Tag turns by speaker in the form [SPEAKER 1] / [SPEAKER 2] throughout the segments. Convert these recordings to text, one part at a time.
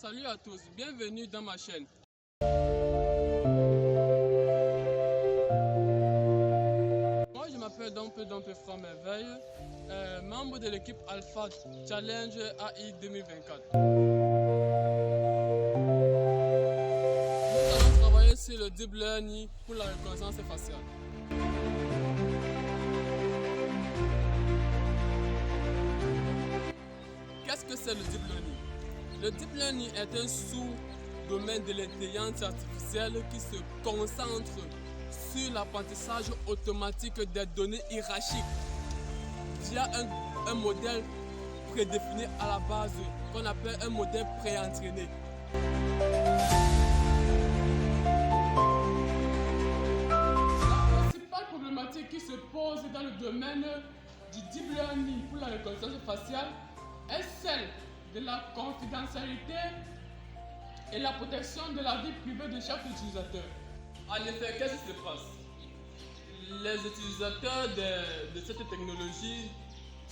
[SPEAKER 1] Salut à tous, bienvenue dans ma chaîne. Moi je m'appelle Dompe Franc Merveille, membre de l'équipe Alpha Challenge AI 2024. Nous allons travailler sur le Deep Learning pour la reconnaissance faciale. Qu'est-ce que c'est le Deep Learning? Le Deep Learning est un sous-domaine de l'intelligence artificielle qui se concentre sur l'apprentissage automatique des données hiérarchiques via un modèle prédéfini à la base qu'on appelle un modèle pré-entraîné. La principale problématique qui se pose dans le domaine du Deep Learning pour la reconnaissance faciale est celle de la confidentialité et la protection de la vie privée de chaque utilisateur. En effet, qu'est-ce qui se passe? Les utilisateurs de cette technologie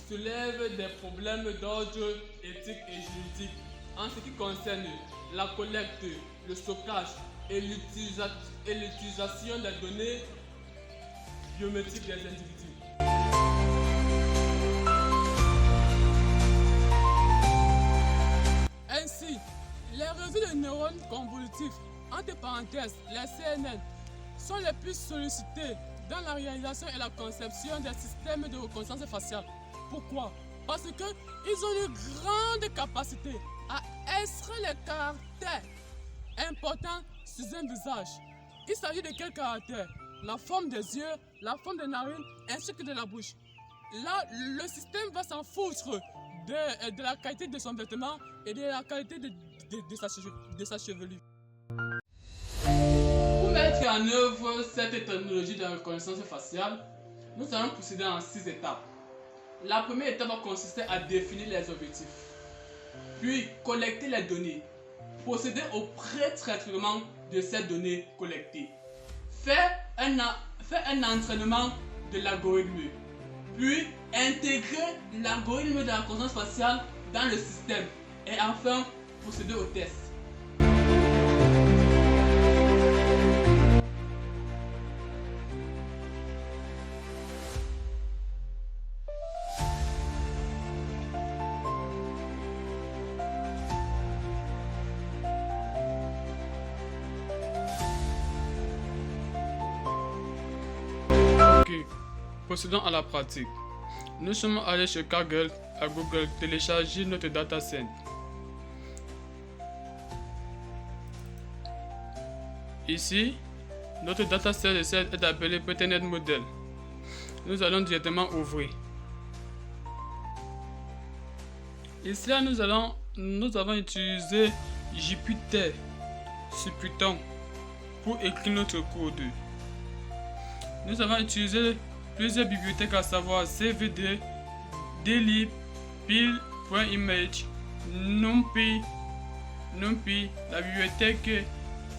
[SPEAKER 1] soulèvent des problèmes d'ordre éthique et juridique en ce qui concerne la collecte, le stockage et l'utilisation des données biométriques des individus. Ainsi, les réseaux de neurones convolutifs, entre parenthèses, les CNN, sont les plus sollicités dans la réalisation et la conception des systèmes de reconnaissance faciale. Pourquoi? Parce qu'ils ont une grande capacité à extraire les caractères importants sur un visage. Il s'agit de quels caractères? La forme des yeux, la forme des narines ainsi que de la bouche. Là, le système va s'en foutre de la qualité de son vêtement et de la qualité de sa chevelure. Pour mettre en œuvre cette technologie de reconnaissance faciale, nous allons procéder en 6 étapes. La première étape va consister à définir les objectifs, puis collecter les données, procéder au pré-traitement de ces données collectées, faire un entraînement de l'algorithme, puis intégrer l'algorithme de la reconnaissance faciale dans le système et enfin procéder au test. Ok, procédons à la pratique. Nous sommes allés chez Kaggle à Google télécharger notre dataset. Ici, notre dataset est appelé PTNet Model. Nous allons directement ouvrir. Ici, nous avons utilisé Jupyter sur Python pour écrire notre code. Nous avons utilisé plusieurs bibliothèques à savoir CVD, dlib, pil.image, NumPy, la bibliothèque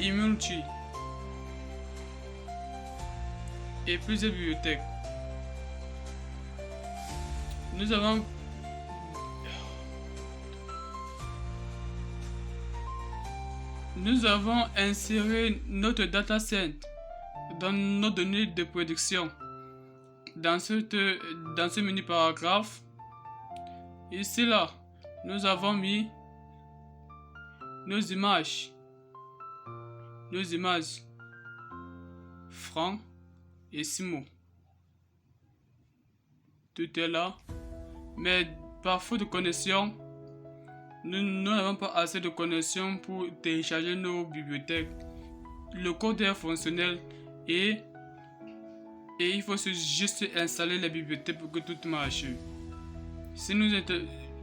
[SPEAKER 1] Imulti et plusieurs bibliothèques. Nous avons inséré notre dataset dans nos données de production. Dans ce menu paragraphe, ici là, nous avons mis nos images, Franck et Simon. Tout est là, mais par faute de connexion, nous n'avons pas assez de connexion pour télécharger nos bibliothèques. Le code est fonctionnel et il faut juste installer les bibliothèques pour que tout marche.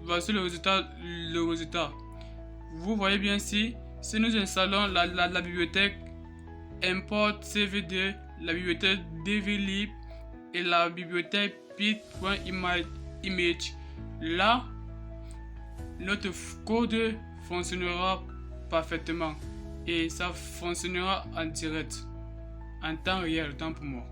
[SPEAKER 1] Voici le résultat. Vous voyez bien ici, si nous installons la bibliothèque import cvd, la bibliothèque dlib et la bibliothèque pit.image, là, notre code fonctionnera parfaitement et ça fonctionnera en direct, en temps réel, temps pour moi.